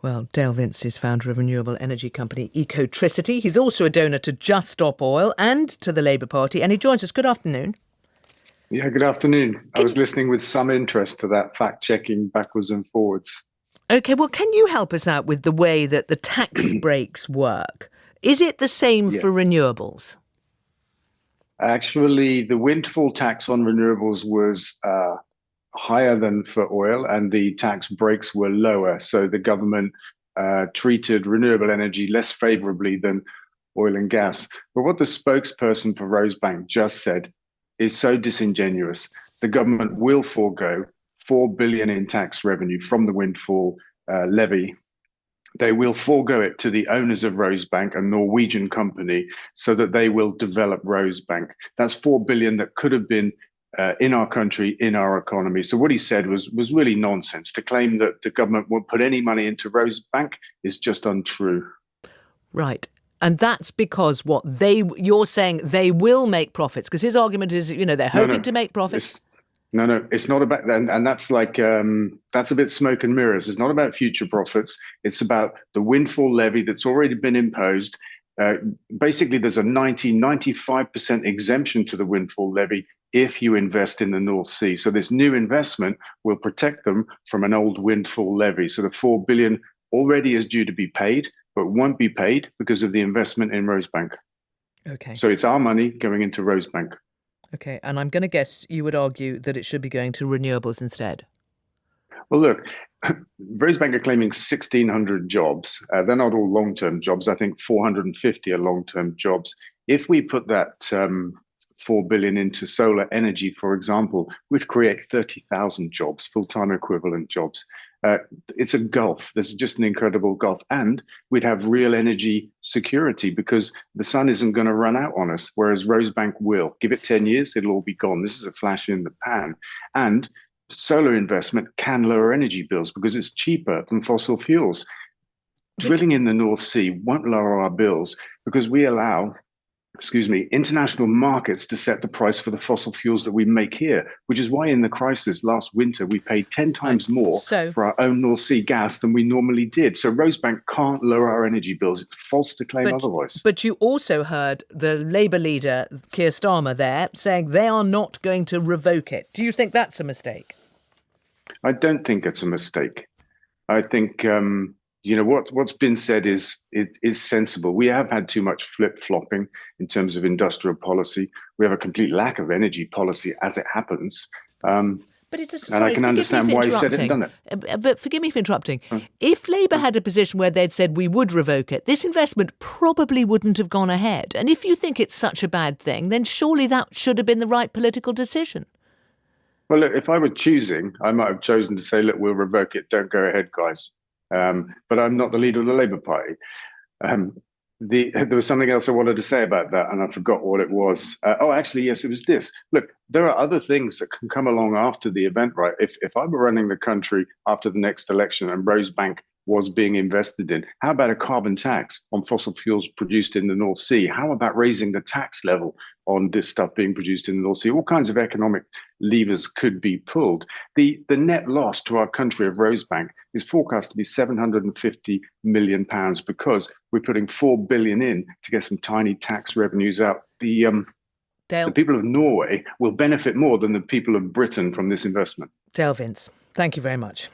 Well, Dale Vince is founder of renewable energy company Ecotricity. He's also a donor to Just Stop Oil and to the Labour Party, and he joins us. Good afternoon. Yeah, good afternoon. I was listening with some interest to that fact-checking backwards and forwards. OK, well, can you help us out with the way that the tax breaks work? Is it the same Yeah. for renewables? Actually, the windfall tax on renewables was higher than for oil, and the tax breaks were lower. So the government treated renewable energy less favorably than oil and gas. But what the spokesperson for Rosebank just said is so disingenuous. The government will forego 4 billion in tax revenue from the windfall levy. They will forego it to the owners of Rosebank, a Norwegian company, so that they will develop Rosebank. That's 4 billion that could have been in our country, in our economy. So what he said was really nonsense. To claim that the government won't put any money into Rosebank is just untrue. Right. And that's because you're saying they will make profits, because his argument is, they're hoping to make profits. No, it's not about that. And that's that's a bit smoke and mirrors. It's not about future profits. It's about the windfall levy that's already been imposed. Basically, there's a 95% exemption to the windfall levy if you invest in the North Sea. So this new investment will protect them from an old windfall levy. So the 4 billion already is due to be paid, but won't be paid because of the investment in Rosebank. Okay. So it's our money going into Rosebank. Okay, and I'm going to guess you would argue that it should be going to renewables instead. Well, look, Rosebank are claiming 1,600 jobs. They're not all long-term jobs. I think 450 are long-term jobs. If we put that 4 billion into solar energy, for example, we'd create 30,000 jobs, full-time equivalent jobs. It's a gulf. There's just an incredible gulf. And we'd have real energy security because the sun isn't going to run out on us, whereas Rosebank will. Give it 10 years, it'll all be gone. This is a flash in the pan. And solar investment can lower energy bills because it's cheaper than fossil fuels. Drilling in the North Sea won't lower our bills because we allow international markets to set the price for the fossil fuels that we make here, which is why in the crisis last winter, we paid 10 times more for our own North Sea gas than we normally did. So Rosebank can't lower our energy bills. It's false to claim otherwise. But you also heard the Labour leader, Keir Starmer, there saying they are not going to revoke it. Do you think that's a mistake? I don't think it's a mistake. I think what's been said is sensible. We have had too much flip-flopping in terms of industrial policy. We have a complete lack of energy policy as it happens. But and I can understand why he said it and done it. But forgive me for interrupting. If Labour had a position where they'd said we would revoke it, this investment probably wouldn't have gone ahead. And if you think it's such a bad thing, then surely that should have been the right political decision. Well, look, if I were choosing, I might have chosen to say, look, we'll revoke it. Don't go ahead, guys. But I'm not the leader of the Labour Party. There was something else I wanted to say about that, and I forgot what it was. Actually, yes, it was this. Look, there are other things that can come along after the event, right? If I were running the country after the next election and Rosebank was being invested in, how about a carbon tax on fossil fuels produced in the North Sea? How about raising the tax level on this stuff being produced in the North Sea? All kinds of economic levers could be pulled. The net loss to our country of Rosebank is forecast to be £750 million because we're putting 4 billion in to get some tiny tax revenues out. The people of Norway will benefit more than the people of Britain from this investment. Dale Vince, thank you very much.